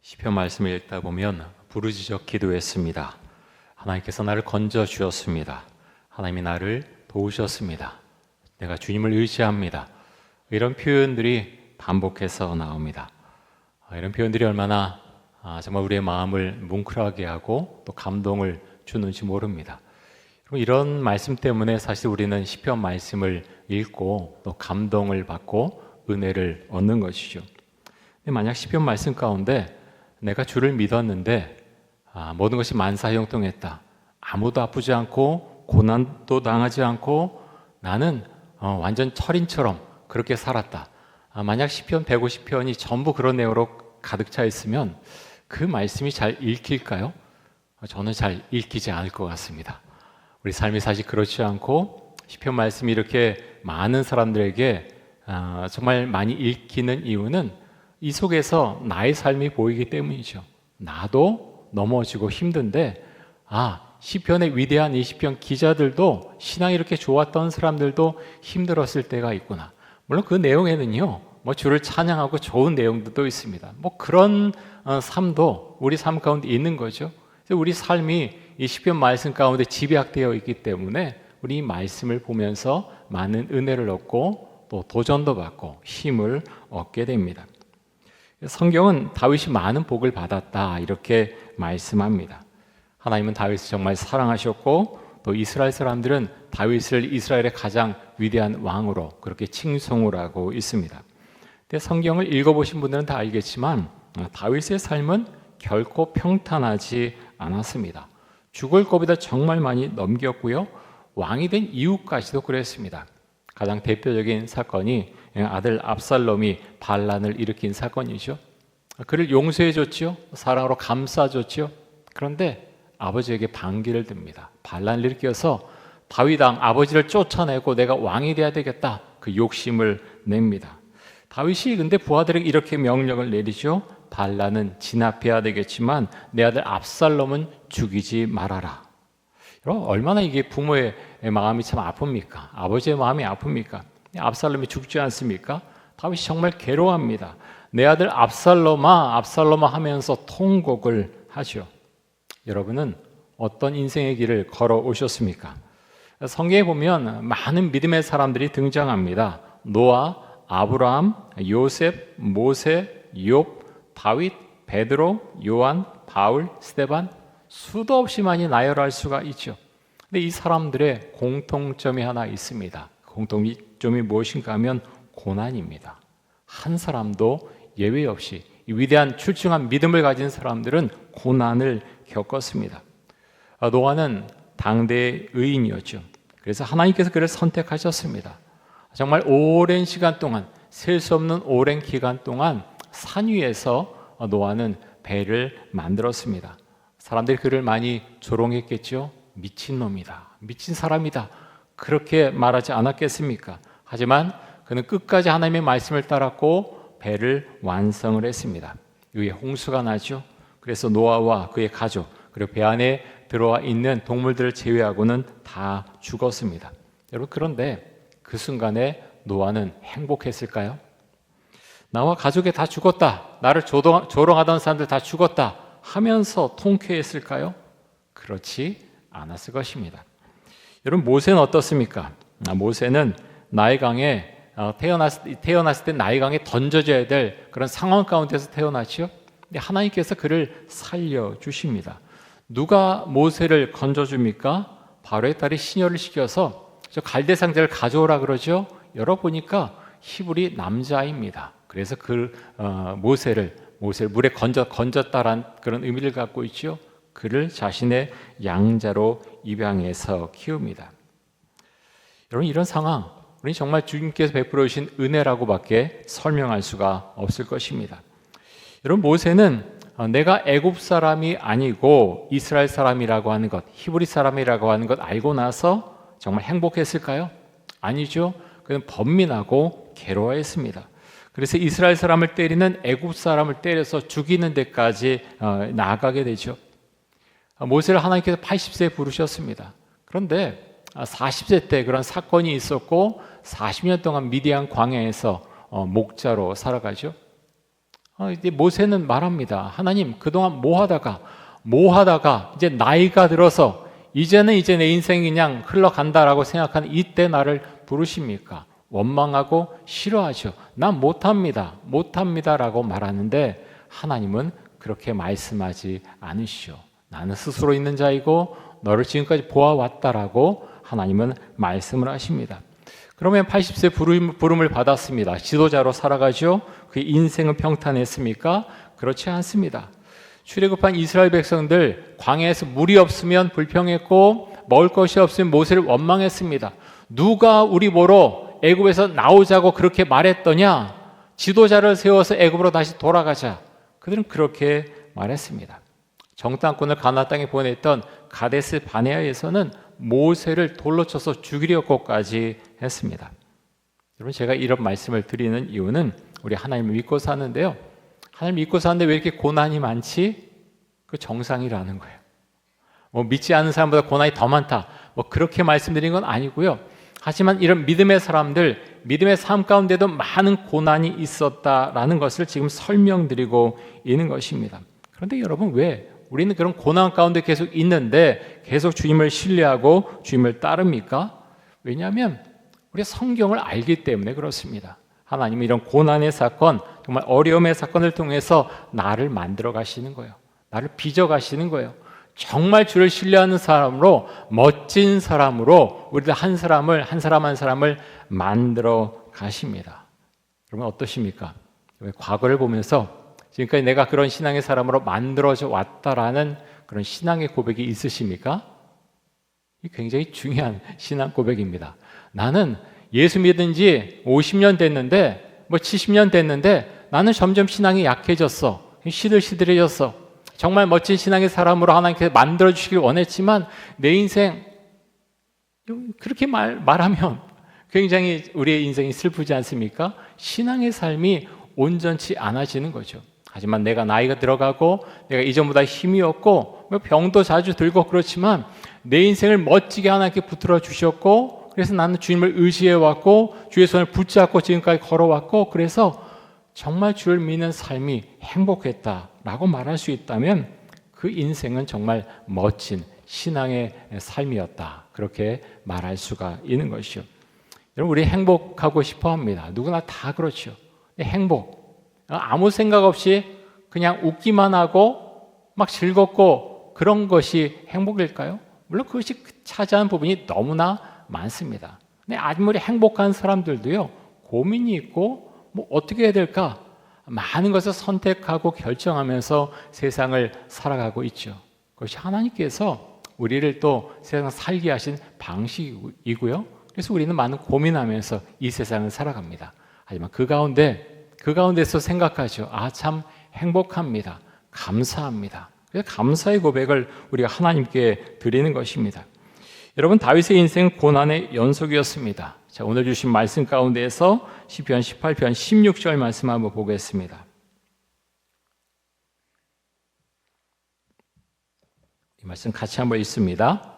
시편 말씀을 읽다 보면 부르짖어 기도했습니다. 하나님께서 나를 건져 주었습니다. 하나님이 나를 도우셨습니다. 내가 주님을 의지합니다. 이런 표현들이 반복해서 나옵니다. 이런 표현들이 얼마나 정말 우리의 마음을 뭉클하게 하고 또 감동을 주는지 모릅니다. 이런 말씀 때문에 사실 우리는 시편 말씀을 읽고 또 감동을 받고 은혜를 얻는 것이죠. 만약 시편 말씀 가운데 내가 주를 믿었는데 모든 것이 만사형통했다. 아무도 아프지 않고 고난도 당하지 않고 나는 완전 철인처럼 그렇게 살았다. 만약 시편 150편이 전부 그런 내용으로 가득 차 있으면 그 말씀이 잘 읽힐까요? 저는 잘 읽히지 않을 것 같습니다. 우리 삶이 사실 그렇지 않고 시편 말씀이 이렇게 많은 사람들에게 정말 많이 읽히는 이유는 이 속에서 나의 삶이 보이기 때문이죠. 나도 넘어지고 힘든데 시편의 위대한 이 시편 기자들도 신앙이 이렇게 좋았던 사람들도 힘들었을 때가 있구나. 물론 그 내용에는요 주를 찬양하고 좋은 내용들도 있습니다. 그런 삶도 우리 삶 가운데 있는 거죠. 우리 삶이 이 시편 말씀 가운데 집약되어 있기 때문에 우리 이 말씀을 보면서 많은 은혜를 얻고 또 도전도 받고 힘을 얻게 됩니다. 성경은 다윗이 많은 복을 받았다 이렇게 말씀합니다. 하나님은 다윗을 정말 사랑하셨고 또 이스라엘 사람들은 다윗을 이스라엘의 가장 위대한 왕으로 그렇게 칭송을 하고 있습니다. 근데 성경을 읽어보신 분들은 다 알겠지만 다윗의 삶은 결코 평탄하지 않았습니다. 죽을 고비도 정말 많이 넘겼고요. 왕이 된 이후까지도 그랬습니다. 가장 대표적인 사건이 아들 압살롬이 반란을 일으킨 사건이죠. 그를 용서해줬죠. 사랑으로 감싸줬죠. 그런데 아버지에게 반기를 듭니다. 반란을 일으켜서 다윗 왕 아버지를 쫓아내고 내가 왕이 돼야 되겠다. 그 욕심을 냅니다. 다윗이 근데 부하들에게 이렇게 명령을 내리죠. 반란은 진압해야 되겠지만 내 아들 압살롬은 죽이지 말아라. 얼마나 이게 부모의 마음이 참 아픕니까? 아버지의 마음이 아픕니까? 압살롬이 죽지 않습니까? 다윗이 정말 괴로워합니다. 내 아들 압살롬아 하면서 통곡을 하죠. 여러분은 어떤 인생의 길을 걸어오셨습니까? 성경에 보면 많은 믿음의 사람들이 등장합니다. 노아, 아브라함, 요셉, 모세, 욥, 다윗, 베드로, 요한, 바울, 스데반 수도 없이 많이 나열할 수가 있죠. 근데 이 사람들의 공통점이 하나 있습니다. 공통점이 무엇인가 하면 고난입니다. 한 사람도 예외 없이 이 위대한 출중한 믿음을 가진 사람들은 고난을 겪었습니다. 노아는 당대의 의인이었죠. 그래서 하나님께서 그를 선택하셨습니다. 정말 오랜 시간 동안 셀 수 없는 오랜 기간 동안 산 위에서 노아는 배를 만들었습니다. 사람들이 그를 많이 조롱했겠죠. 미친놈이다. 미친 사람이다. 그렇게 말하지 않았겠습니까? 하지만 그는 끝까지 하나님의 말씀을 따랐고 배를 완성을 했습니다. 위에 홍수가 나죠. 그래서 노아와 그의 가족 그리고 배 안에 들어와 있는 동물들을 제외하고는 다 죽었습니다. 여러분 그런데 그 순간에 노아는 행복했을까요? 나와 가족이 다 죽었다. 나를 조롱하던 사람들 다 죽었다. 하면서 통쾌했을까요? 그렇지 않았을 것입니다. 여러분 모세는 어떻습니까? 모세는 나일강에 태어났을 때 나일강에 던져져야 될 그런 상황 가운데서 태어났죠. 근데 하나님께서 그를 살려주십니다. 누가 모세를 건져줍니까? 바로의 딸이 시녀를 시켜서 저 갈대 상자를 가져오라 그러죠. 열어보니까 히브리 남자입니다. 그래서 모세를 물에 건졌다란 그런 의미를 갖고 있죠. 그를 자신의 양자로 입양해서 키웁니다. 여러분 이런 상황 우리 정말 주님께서 베풀어 주신 은혜라고밖에 설명할 수가 없을 것입니다. 여러분 모세는 내가 애굽 사람이 아니고 이스라엘 사람이라고 하는 것, 히브리 사람이라고 하는 것 알고 나서 정말 행복했을까요? 아니죠. 그는 번민하고 괴로워했습니다. 그래서 이스라엘 사람을 때리는 애굽 사람을 때려서 죽이는 데까지 나아가게 되죠. 모세를 하나님께서 80세에 부르셨습니다. 그런데 40세 때 그런 사건이 있었고 40년 동안 미디안 광야에서 목자로 살아가죠. 이제 모세는 말합니다. 하나님, 그동안 뭐 하다가 이제 나이가 들어서 이제는 내 인생이 그냥 흘러간다라고 생각하는 이때 나를 부르십니까? 원망하고 싫어하죠. 난 못합니다라고 말하는데 하나님은 그렇게 말씀하지 않으시오. 나는 스스로 있는 자이고 너를 지금까지 보아왔다라고 하나님은 말씀을 하십니다. 그러면 80세 부름을 받았습니다. 지도자로 살아가죠. 그 인생은 평탄했습니까? 그렇지 않습니다. 출애굽한 이스라엘 백성들 광야에서 물이 없으면 불평했고 먹을 것이 없으면 모세를 원망했습니다. 누가 우리 보러 애굽에서 나오자고 그렇게 말했더냐? 지도자를 세워서 애굽으로 다시 돌아가자. 그들은 그렇게 말했습니다. 정탐꾼을 가나안 땅에 보냈던 가데스 바네아에서는 모세를 돌로 쳐서 죽이려고까지 했습니다. 여러분, 제가 이런 말씀을 드리는 이유는 우리 하나님을 믿고 사는데요. 하나님 믿고 사는데 왜 이렇게 고난이 많지? 그 정상이라는 거예요. 믿지 않는 사람보다 고난이 더 많다. 그렇게 말씀드린 건 아니고요. 하지만 이런 믿음의 사람들, 믿음의 삶 가운데도 많은 고난이 있었다라는 것을 지금 설명드리고 있는 것입니다. 그런데 여러분, 왜 우리는 그런 고난 가운데 계속 있는데 계속 주님을 신뢰하고 주님을 따릅니까? 왜냐하면 우리 성경을 알기 때문에 그렇습니다. 하나님은 이런 고난의 사건, 정말 어려움의 사건을 통해서 나를 만들어 가시는 거예요. 나를 빚어 가시는 거예요. 정말 주를 신뢰하는 사람으로, 멋진 사람으로 우리들 한 사람을 만들어 가십니다. 여러분, 어떠십니까? 과거를 보면서 지금까지 내가 그런 신앙의 사람으로 만들어져 왔다라는 그런 신앙의 고백이 있으십니까? 이 굉장히 중요한 신앙 고백입니다. 나는 예수 믿은 지 50년 됐는데 70년 됐는데 나는 점점 신앙이 약해졌어. 시들시들해졌어. 정말 멋진 신앙의 사람으로 하나님께서 만들어주시길 원했지만 내 인생 그렇게 말하면 굉장히 우리의 인생이 슬프지 않습니까? 신앙의 삶이 온전치 않아지는 거죠. 하지만 내가 나이가 들어가고 내가 이전보다 힘이 없고 병도 자주 들고 그렇지만 내 인생을 멋지게 하나님께 붙들어 주셨고 그래서 나는 주님을 의지해 왔고 주의 손을 붙잡고 지금까지 걸어왔고 그래서 정말 주를 믿는 삶이 행복했다라고 말할 수 있다면 그 인생은 정말 멋진 신앙의 삶이었다. 그렇게 말할 수가 있는 것이죠. 여러분, 우리 행복하고 싶어 합니다. 누구나 다 그렇죠. 행복. 아무 생각 없이 그냥 웃기만 하고 막 즐겁고 그런 것이 행복일까요? 물론 그것이 차지하는 부분이 너무나 많습니다. 근데 아무리 행복한 사람들도요, 고민이 있고 어떻게 해야 될까? 많은 것을 선택하고 결정하면서 세상을 살아가고 있죠. 그것이 하나님께서 우리를 또 세상 살게 하신 방식이고요. 그래서 우리는 많은 고민하면서 이 세상을 살아갑니다. 하지만 그 가운데서 생각하죠. 참 행복합니다. 감사합니다. 그래서 감사의 고백을 우리가 하나님께 드리는 것입니다. 여러분, 다윗의 인생은 고난의 연속이었습니다. 자, 오늘 주신 말씀 가운데에서 시편 18편 16절 말씀 한번 보겠습니다. 이 말씀 같이 한번 읽습니다.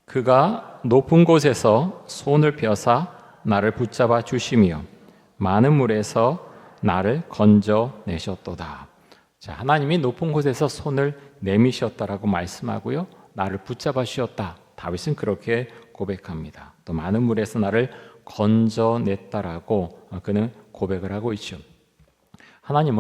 그가 높은 곳에서 손을 펴사 나를 붙잡아 주시며 많은 물에서 나를 건져내셨도다. 자, 하나님이 높은 곳에서 손을 내미셨다라고 말씀하고요. 나를 붙잡아 주셨다. 다윗은 그렇게 고백합니다. 또 많은 물에서 나를 건져냈다라고 그는 고백을 하고 있죠. 하나님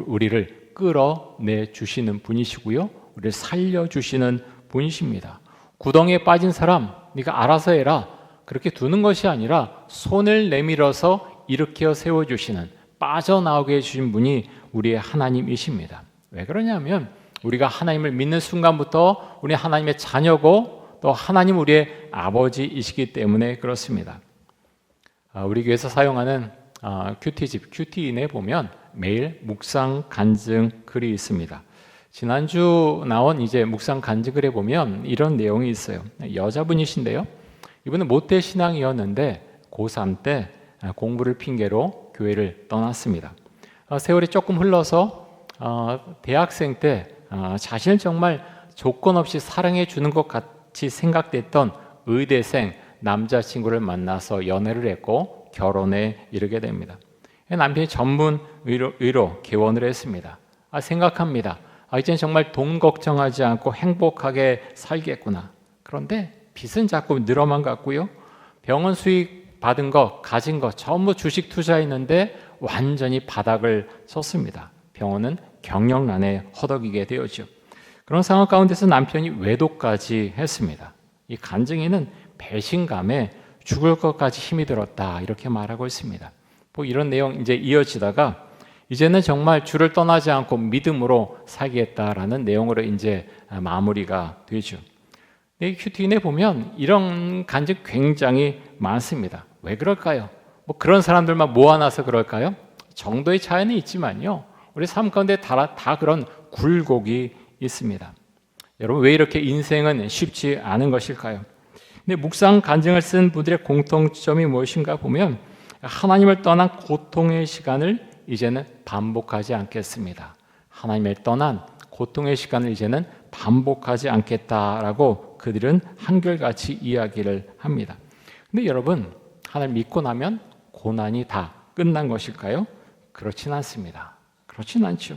우리를 끌어내 주시는 분이시고요. 우리를 살려주시는 분이십니다. 구덩이에 빠진 사람, 네가 알아서 해라. 그렇게 두는 것이 아니라 손을 내밀어서 일으켜 세워주시는, 빠져나오게 해주신 분이 우리의 하나님이십니다. 왜 그러냐면 우리가 하나님을 믿는 순간부터 우리 하나님의 자녀고 또 하나님 우리의 아버지이시기 때문에 그렇습니다. 우리 교회에서 사용하는 큐티집, 큐티인에 보면 매일 묵상 간증 글이 있습니다. 지난주 나온 이제 묵상 간증글에 보면 이런 내용이 있어요. 여자분이신데요. 이분은 모태 신앙이었는데 고3 때 공부를 핑계로 교회를 떠났습니다. 세월이 조금 흘러서 대학생 때 자신을 정말 조건 없이 사랑해 주는 것 같이 생각됐던 의대생 남자친구를 만나서 연애를 했고 결혼에 이르게 됩니다. 남편이 전문 의로 개원을 했습니다. 생각합니다. 이제는 정말 돈 걱정하지 않고 행복하게 살겠구나. 그런데 빚은 자꾸 늘어만 갔고요. 병원 수익 받은 거, 가진 거 전부 주식 투자했는데 완전히 바닥을 쳤습니다. 병원은 경영난에 허덕이게 되었죠. 그런 상황 가운데서 남편이 외도까지 했습니다. 이 간증인은 배신감에 죽을 것까지 힘이 들었다 이렇게 말하고 있습니다. 이런 내용 이제 이어지다가 이제는 정말 주를 떠나지 않고 믿음으로 살겠다라는 내용으로 이제 마무리가 되죠. 이 큐티인에 보면 이런 간증 굉장히 많습니다. 왜 그럴까요? 그런 사람들만 모아놔서 그럴까요? 정도의 차이는 있지만요. 우리 삶 가운데 다 그런 굴곡이 있습니다. 여러분, 왜 이렇게 인생은 쉽지 않은 것일까요? 근데 묵상 간증을 쓴 분들의 공통점이 무엇인가 보면 하나님을 떠난 고통의 시간을 이제는 반복하지 않겠습니다. 하나님을 떠난 고통의 시간을 이제는 반복하지 않겠다라고 그들은 한결같이 이야기를 합니다. 근데 여러분, 하나님 믿고 나면 고난이 다 끝난 것일까요? 그렇진 않습니다. 그렇진 않죠.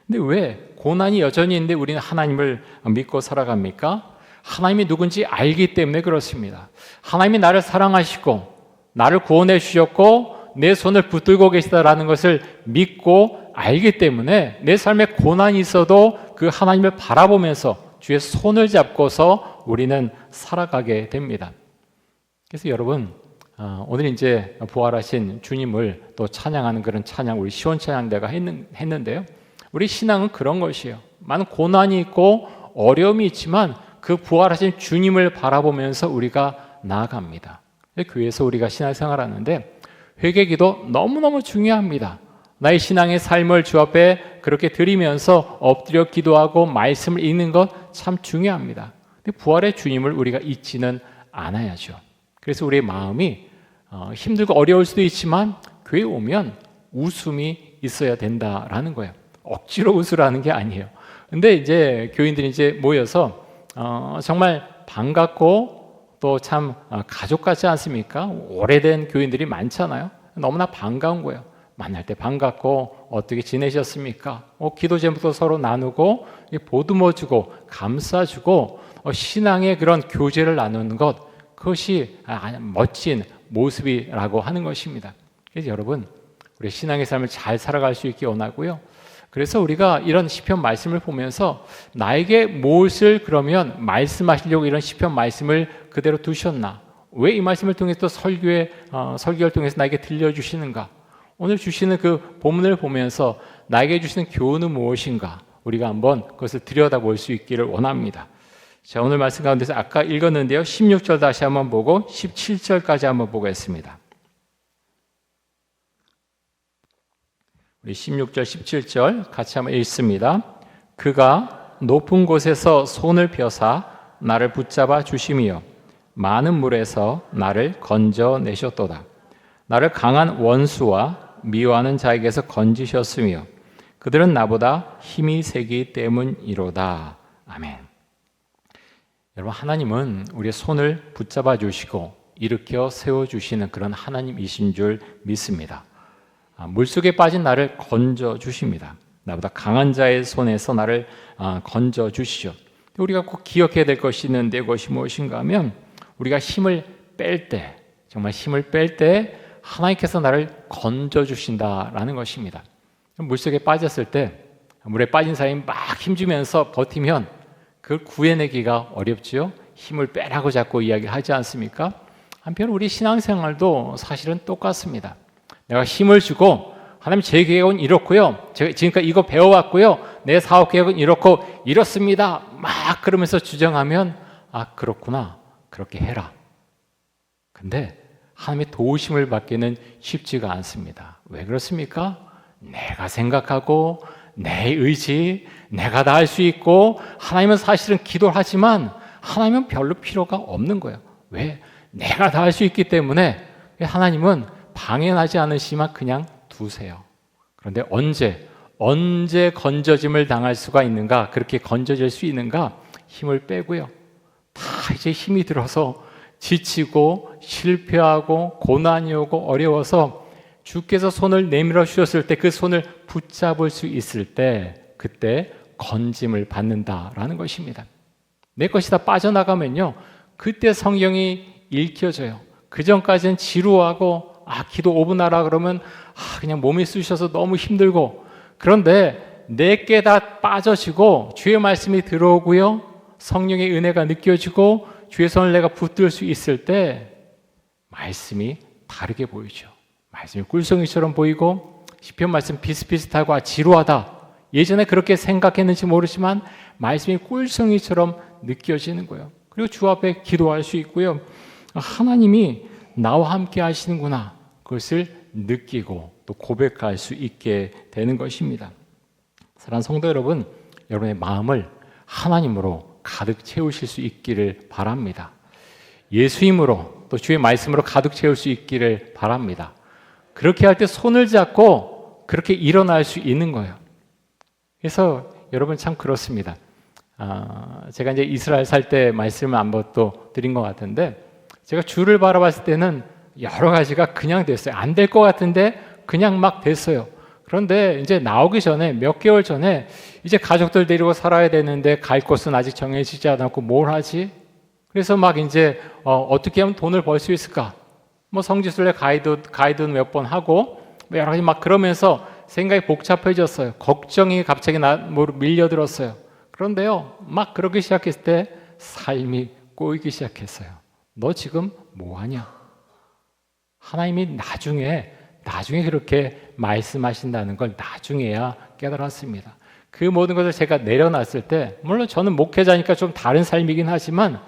근데 왜 고난이 여전히 있는데 우리는 하나님을 믿고 살아갑니까? 하나님이 누군지 알기 때문에 그렇습니다. 하나님이 나를 사랑하시고 나를 구원해 주셨고 내 손을 붙들고 계시다라는 것을 믿고 알기 때문에 내 삶에 고난이 있어도 그 하나님을 바라보면서 주의 손을 잡고서 우리는 살아가게 됩니다. 그래서 여러분, 오늘 이제 부활하신 주님을 또 찬양하는 그런 찬양, 우리 시온 찬양대가 했는데요. 우리 신앙은 그런 것이에요. 많은 고난이 있고 어려움이 있지만 그 부활하신 주님을 바라보면서 우리가 나아갑니다. 교회에서 우리가 신앙생활하는데 회개기도 너무너무 중요합니다. 나의 신앙의 삶을 주 앞에 그렇게 드리면서 엎드려 기도하고 말씀을 읽는 것 참 중요합니다. 근데 부활의 주님을 우리가 잊지는 않아야죠. 그래서 우리의 마음이 힘들고 어려울 수도 있지만 교회에 오면 웃음이 있어야 된다라는 거예요. 억지로 웃으라는 게 아니에요. 근데 이제 교인들이 이제 모여서 정말 반갑고 또 참 가족 같지 않습니까? 오래된 교인들이 많잖아요. 너무나 반가운 거예요. 만날 때 반갑고 어떻게 지내셨습니까? 기도 제목도 서로 나누고 보듬어 주고 감싸주고 신앙의 그런 교제를 나누는 것, 그것이 멋진 모습이라고 하는 것입니다. 그래서 여러분, 우리 신앙의 삶을 잘 살아갈 수 있기 원하고요. 그래서 우리가 이런 시편 말씀을 보면서 나에게 무엇을 그러면 말씀하시려고 이런 시편 말씀을 그대로 두셨나? 왜 이 말씀을 통해서 또 설교를 통해서 나에게 들려주시는가? 오늘 주시는 그 본문을 보면서 나에게 주시는 교훈은 무엇인가? 우리가 한번 그것을 들여다볼 수 있기를 원합니다. 자, 오늘 말씀 가운데서 아까 읽었는데요. 16절 다시 한번 보고 17절까지 한번 보겠습니다. 우리 16절, 17절 같이 한번 읽습니다. 그가 높은 곳에서 손을 펴사 나를 붙잡아 주심이요 많은 물에서 나를 건져내셨도다. 나를 강한 원수와 미워하는 자에게서 건지셨으며 그들은 나보다 힘이 세기 때문이로다. 아멘. 여러분, 하나님은 우리의 손을 붙잡아 주시고 일으켜 세워주시는 그런 하나님이신 줄 믿습니다. 물속에 빠진 나를 건져주십니다. 나보다 강한 자의 손에서 나를 건져주시죠. 우리가 꼭 기억해야 될 것이 있는데 그것이 무엇인가 하면 우리가 힘을 뺄 때, 정말 힘을 뺄 때 하나님께서 나를 건져주신다라는 것입니다. 물속에 빠졌을 때 물에 빠진 사람이 막 힘주면서 버티면 그걸 구해내기가 어렵지요. 힘을 빼라고 자꾸 이야기하지 않습니까? 한편 우리 신앙생활도 사실은 똑같습니다. 내가 힘을 주고 하나님 제 계획은 이렇고요. 제가 지금까지 이거 배워왔고요. 내 사업 계획은 이렇고 이렇습니다. 막 그러면서 주장하면 그렇구나. 그렇게 해라. 근데 하나님의 도우심을 받기는 쉽지가 않습니다. 왜 그렇습니까? 내가 생각하고 내 의지, 내가 다 할 수 있고 하나님은 사실은 기도를 하지만 하나님은 별로 필요가 없는 거예요. 왜? 내가 다 할 수 있기 때문에 하나님은 방해하지 않으시면 그냥 두세요. 그런데 언제 건져짐을 당할 수가 있는가? 그렇게 건져질 수 있는가? 힘을 빼고요. 다 이제 힘이 들어서 지치고 실패하고 고난이 오고 어려워서 주께서 손을 내밀어 주셨을 때 그 손을 붙잡을 수 있을 때 그때 건짐을 받는다라는 것입니다. 내 것이 다 빠져나가면요, 그때 성경이 읽혀져요. 그 전까지는 지루하고 기도 5분 하라 그러면 그냥 몸이 쑤셔서 너무 힘들고, 그런데 내게 다 빠져지고 주의 말씀이 들어오고요, 성령의 은혜가 느껴지고 주의 손을 내가 붙들 수 있을 때 말씀이 다르게 보이죠. 말씀이 꿀송이처럼 보이고 시편 말씀 비슷비슷하고 지루하다, 예전에 그렇게 생각했는지 모르지만 말씀이 꿀송이처럼 느껴지는 거예요. 그리고 주 앞에 기도할 수 있고요, 하나님이 나와 함께 하시는구나, 그것을 느끼고 또 고백할 수 있게 되는 것입니다. 사랑하는 성도 여러분, 여러분의 마음을 하나님으로 가득 채우실 수 있기를 바랍니다. 예수님으로 또 주의 말씀으로 가득 채울 수 있기를 바랍니다. 그렇게 할 때 손을 잡고 그렇게 일어날 수 있는 거예요. 그래서 여러분 참 그렇습니다. 제가 이제 이스라엘 살 때 말씀을 한 번 또 드린 것 같은데, 제가 주를 바라봤을 때는 여러 가지가 그냥 됐어요. 안 될 것 같은데 그냥 막 됐어요. 그런데 이제 나오기 전에 몇 개월 전에 이제 가족들 데리고 살아야 되는데 갈 곳은 아직 정해지지 않았고 뭘 하지? 그래서 막 이제 어떻게 하면 돈을 벌 수 있을까? 뭐 성지순례 가이드 몇 번 하고 여러 가지 막 그러면서 생각이 복잡해졌어요. 걱정이 갑자기 밀려들었어요. 그런데요, 막 그러기 시작했을 때 삶이 꼬이기 시작했어요. 너 지금 뭐 하냐? 하나님이 나중에 그렇게 말씀하신다는 걸 나중에야 깨달았습니다. 그 모든 것을 제가 내려놨을 때, 물론 저는 목회자니까 좀 다른 삶이긴 하지만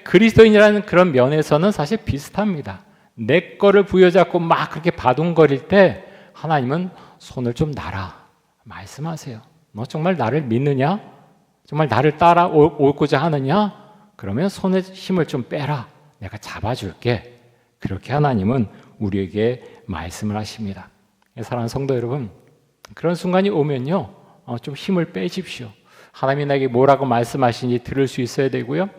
그리스도인이라는 그런 면에서는 사실 비슷합니다. 내 거를 부여잡고 막 그렇게 바둥거릴 때 하나님은 손을 좀 놔라 말씀하세요. 너 정말 나를 믿느냐? 정말 나를 따라오고자 하느냐? 그러면 손에 힘을 좀 빼라. 내가 잡아줄게. 그렇게 하나님은 우리에게 말씀을 하십니다. 사랑하는 성도 여러분, 그런 순간이 오면요, 좀 힘을 빼십시오. 하나님이 나에게 뭐라고 말씀하시는지 들을 수 있어야 되고요,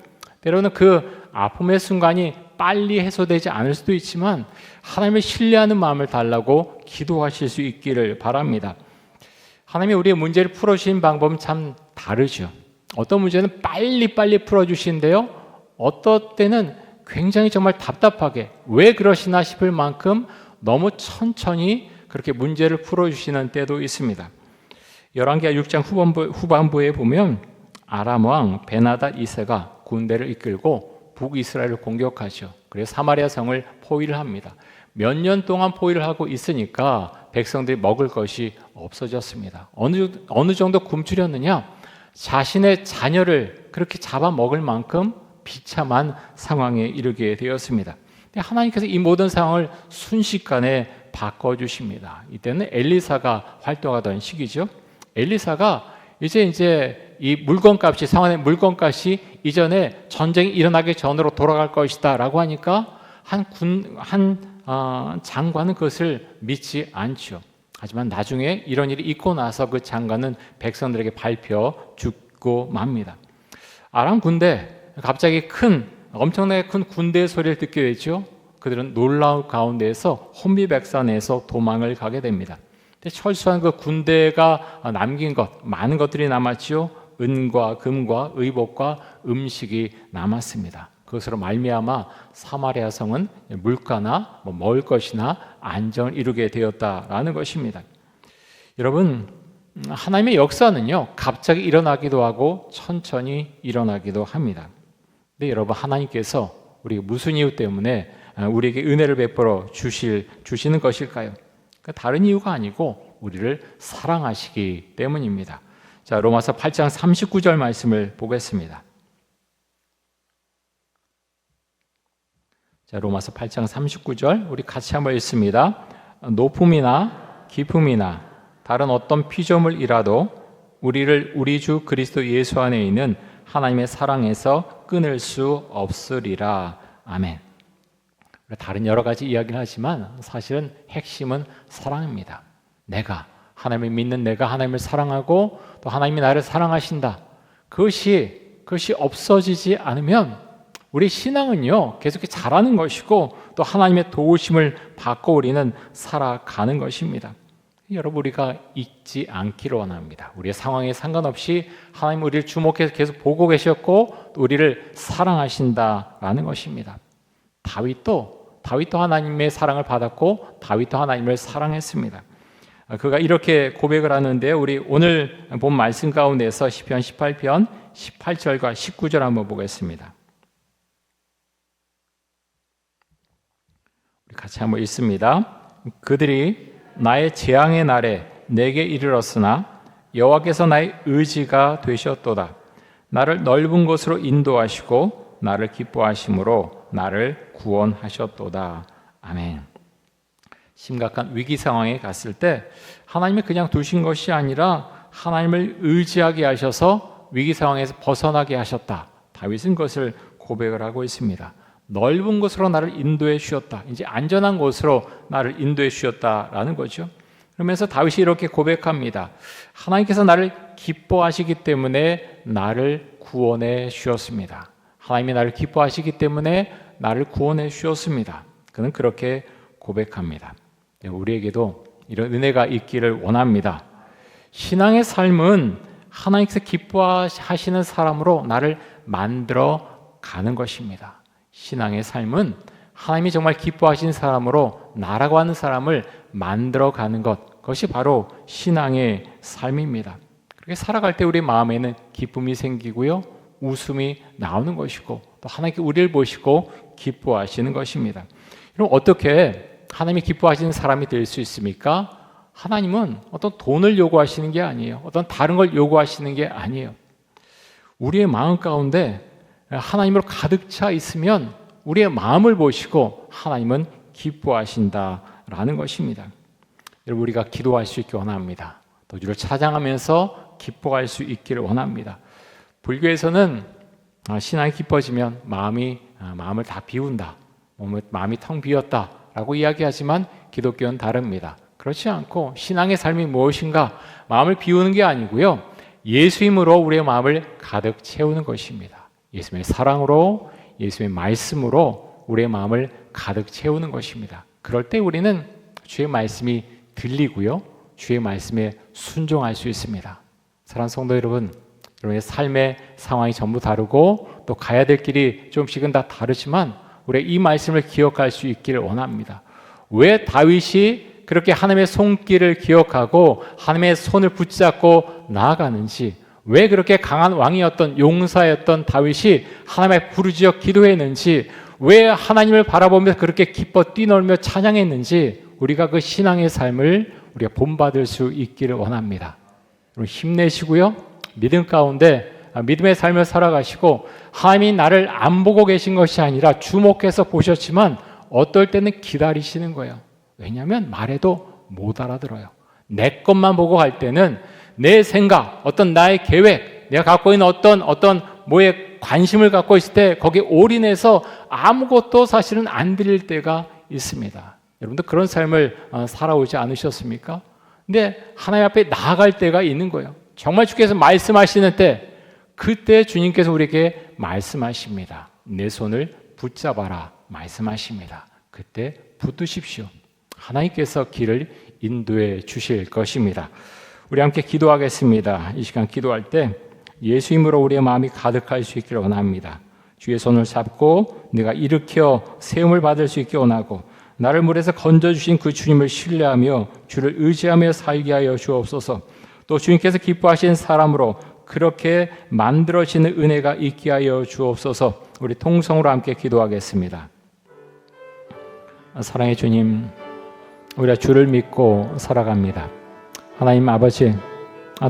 때로는 그 아픔의 순간이 빨리 해소되지 않을 수도 있지만 하나님을 신뢰하는 마음을 달라고 기도하실 수 있기를 바랍니다. 하나님이 우리의 문제를 풀어주신 방법은 참 다르죠. 어떤 문제는 빨리 풀어주시는데요, 어떤 때는 굉장히 정말 답답하게 왜 그러시나 싶을 만큼 너무 천천히 그렇게 문제를 풀어주시는 때도 있습니다. 열왕기하 6장 후반부에 보면 아람 왕 베나닷 2세가 군대를 이끌고 북이스라엘을 공격하죠. 그래서 사마리아 성을 포위를 합니다. 몇 년 동안 포위를 하고 있으니까 백성들이 먹을 것이 없어졌습니다. 어느 정도 굶주렸느냐? 자신의 자녀를 그렇게 잡아먹을 만큼 비참한 상황에 이르게 되었습니다. 하나님께서 이 모든 상황을 순식간에 바꿔주십니다. 이때는 엘리사가 활동하던 시기죠. 엘리사가 이제 이 물건값이, 상황의 물건값이 이전에 전쟁이 일어나기 전으로 돌아갈 것이다 라고 하니까 한 장관은 그것을 믿지 않죠. 하지만 나중에 이런 일이 있고 나서 그 장관은 백성들에게 밟혀 죽고 맙니다. 아람 군대, 갑자기 엄청나게 큰 군대의 소리를 듣게 되죠. 그들은 놀라운 가운데에서 혼비백산에서 도망을 가게 됩니다. 철수한 그 군대가 남긴 것, 많은 것들이 남았죠. 은과 금과 의복과 음식이 남았습니다. 그것으로 말미암아 사마리아 성은 물가나 먹을 것이나 안정을 이루게 되었다라는 것입니다. 여러분, 하나님의 역사는요, 갑자기 일어나기도 하고 천천히 일어나기도 합니다. 근데 여러분, 하나님께서 우리 무슨 이유 때문에 우리에게 은혜를 베풀어 주시는 것일까요? 다른 이유가 아니고 우리를 사랑하시기 때문입니다. 자, 로마서 8장 39절 말씀을 보겠습니다. 자, 로마서 8장 39절 우리 같이 한번 읽습니다. 높음이나 깊음이나 다른 어떤 피조물이라도 우리를 우리 주 그리스도 예수 안에 있는 하나님의 사랑에서 끊을 수 없으리라. 아멘. 다른 여러 가지 이야기를 하지만 사실은 핵심은 사랑입니다. 내가 하나님을 믿는 내가 하나님을 사랑하고 또 하나님이 나를 사랑하신다. 그것이 없어지지 않으면 우리 신앙은요, 계속 자라는 것이고 또 하나님의 도우심을 받고 우리는 살아가는 것입니다. 여러분, 우리가 잊지 않기를 원합니다. 우리의 상황에 상관없이 하나님 우리를 주목해서 계속 보고 계셨고 또 우리를 사랑하신다라는 것입니다. 다윗도 하나님의 사랑을 받았고 다윗도 하나님을 사랑했습니다. 그가 이렇게 고백을 하는데, 우리 오늘 본 말씀 가운데서 시편 18편 18절과 19절 한번 보겠습니다. 우리 같이 한번 읽습니다. 그들이 나의 재앙의 날에 내게 이르렀으나 여호와께서 나의 의지가 되셨도다. 나를 넓은 곳으로 인도하시고 나를 기뻐하심으로 나를 구원하셨도다. 아멘. 심각한 위기 상황에 갔을 때 하나님이 그냥 두신 것이 아니라 하나님을 의지하게 하셔서 위기 상황에서 벗어나게 하셨다. 다윗은 그것을 고백을 하고 있습니다. 넓은 곳으로 나를 인도해 주셨다. 이제 안전한 곳으로 나를 인도해 주셨다라는 거죠. 그러면서 다윗이 이렇게 고백합니다. 하나님께서 나를 기뻐하시기 때문에 나를 구원해 주셨습니다. 하나님이 나를 기뻐하시기 때문에 나를 구원해 주셨습니다. 그는 그렇게 고백합니다. 우리에게도 이런 은혜가 있기를 원합니다. 신앙의 삶은 하나님께서 기뻐하시는 사람으로 나를 만들어 가는 것입니다. 신앙의 삶은 하나님이 정말 기뻐하시는 사람으로 나라고 하는 사람을 만들어 가는 것, 그것이 바로 신앙의 삶입니다. 그렇게 살아갈 때 우리 마음에는 기쁨이 생기고요, 웃음이 나오는 것이고 또 하나님께 우리를 보시고 기뻐하시는 것입니다. 그럼 어떻게 하나님이 기뻐하시는 사람이 될 수 있습니까? 하나님은 어떤 돈을 요구하시는 게 아니에요. 어떤 다른 걸 요구하시는 게 아니에요. 우리의 마음 가운데 하나님으로 가득 차 있으면 우리의 마음을 보시고 하나님은 기뻐하신다라는 것입니다. 여러분, 우리가 기도할 수 있기 원합니다. 또 주를 찬양하면서 기뻐할 수 있기를 원합니다. 불교에서는 신앙이 깊어지면 마음을 다 비운다, 마음이 텅 비었다라고 이야기하지만 기독교는 다릅니다. 그렇지 않고 신앙의 삶이 무엇인가, 마음을 비우는 게 아니고요, 예수님으로 우리의 마음을 가득 채우는 것입니다. 예수님의 사랑으로, 예수님의 말씀으로 우리의 마음을 가득 채우는 것입니다. 그럴 때 우리는 주의 말씀이 들리고요, 주의 말씀에 순종할 수 있습니다. 사랑하는 성도 여러분, 여러분의 삶의 상황이 전부 다르고 또 가야 될 길이 조금씩은 다 다르지만 우리가 이 말씀을 기억할 수 있기를 원합니다. 왜 다윗이 그렇게 하나님의 손길을 기억하고 하나님의 손을 붙잡고 나아가는지, 왜 그렇게 강한 왕이었던 용사였던 다윗이 하나님의 부르짖어 기도했는지, 왜 하나님을 바라보면서 그렇게 기뻐 뛰놀며 찬양했는지, 우리가 그 신앙의 삶을 우리가 본받을 수 있기를 원합니다. 여러분, 힘내시고요, 믿음 가운데 믿음의 삶을 살아가시고, 하나님이 나를 안 보고 계신 것이 아니라 주목해서 보셨지만 어떨 때는 기다리시는 거예요. 왜냐하면 말해도 못 알아들어요. 내 것만 보고 갈 때는 내 생각, 어떤 나의 계획, 내가 갖고 있는 어떤 뭐에 관심을 갖고 있을 때 거기에 올인해서 아무것도 사실은 안 들릴 때가 있습니다. 여러분도 그런 삶을 살아오지 않으셨습니까? 근데 하나님 앞에 나아갈 때가 있는 거예요. 정말 주께서 말씀하시는 때, 그때 주님께서 우리에게 말씀하십니다. 내 손을 붙잡아라 말씀하십니다. 그때 붙드십시오. 하나님께서 길을 인도해 주실 것입니다. 우리 함께 기도하겠습니다. 이 시간 기도할 때 예수님으로 우리의 마음이 가득할 수 있기를 원합니다. 주의 손을 잡고 내가 일으켜 세움을 받을 수 있게 원하고, 나를 물에서 건져주신 그 주님을 신뢰하며 주를 의지하며 살게 하여 주옵소서. 또 주님께서 기뻐하시는 사람으로 그렇게 만들어지는 은혜가 있게 하여 주옵소서. 우리 통성으로 함께 기도하겠습니다. 사랑의 주님, 우리가 주를 믿고 살아갑니다. 하나님 아버지,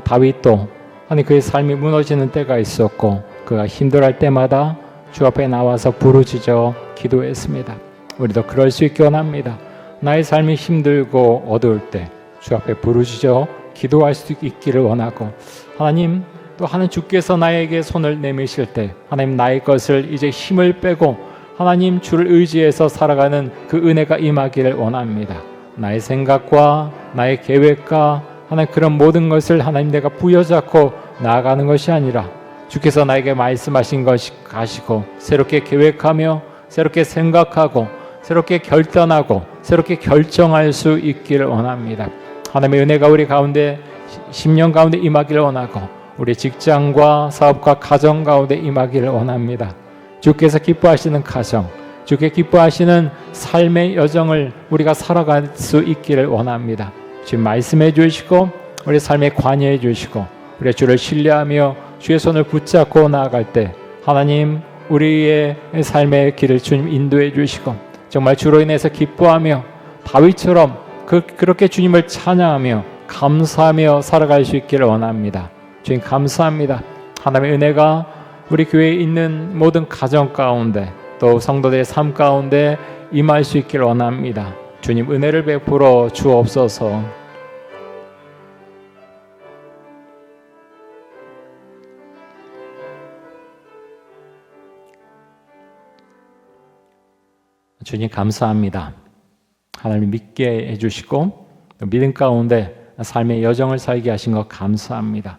다윗도 아니 그의 삶이 무너지는 때가 있었고 그가 힘들어할 때마다 주 앞에 나와서 부르짖어 기도했습니다. 우리도 그럴 수 있게 원합니다. 나의 삶이 힘들고 어두울 때 주 앞에 부르짖어 기도할 수 있기를 원하고, 하나님 또 하는 주께서 나에게 손을 내미실 때 하나님 나의 것을 이제 힘을 빼고 하나님 주를 의지해서 살아가는 그 은혜가 임하기를 원합니다. 나의 생각과 나의 계획과 하나님 그런 모든 것을 하나님 내가 부여잡고 나아가는 것이 아니라 주께서 나에게 말씀하신 것이 가시고 새롭게 계획하며 새롭게 생각하고 새롭게 결단하고 새롭게 결정할 수 있기를 원합니다. 하나님의 은혜가 우리 가운데 10년 가운데 임하기를 원하고 우리 직장과 사업과 가정 가운데 임하기를 원합니다. 주께서 기뻐하시는 가정, 주께 기뻐하시는 삶의 여정을 우리가 살아갈 수 있기를 원합니다. 주님 말씀해 주시고 우리 삶에 관여해 주시고 우리 주를 신뢰하며 주의 손을 붙잡고 나아갈 때 하나님 우리의 삶의 길을 주님 인도해 주시고 정말 주로 인해서 기뻐하며 다윗처럼 그렇게 주님을 찬양하며 감사하며 살아갈 수 있기를 원합니다. 주님 감사합니다. 하나님의 은혜가 우리 교회에 있는 모든 가정 가운데 또 성도들의 삶 가운데 임할 수 있기를 원합니다. 주님 은혜를 베풀어 주옵소서. 주님 감사합니다. 하나님 믿게 해주시고 믿음 가운데 삶의 여정을 살게 하신 것 감사합니다.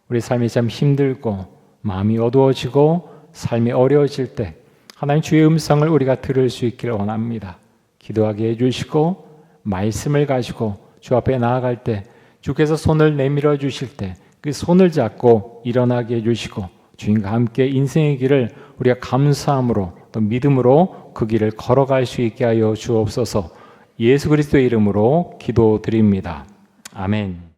우리 삶이 참 힘들고 마음이 어두워지고 삶이 어려워질 때 하나님 주의 음성을 우리가 들을 수 있기를 원합니다. 기도하게 해주시고 말씀을 가지고 주 앞에 나아갈 때 주께서 손을 내밀어 주실 때 그 손을 잡고 일어나게 해주시고 주님과 함께 인생의 길을 우리가 감사함으로 또 믿음으로 그 길을 걸어갈 수 있게 하여 주옵소서. 예수 그리스도의 이름으로 기도드립니다. 아멘.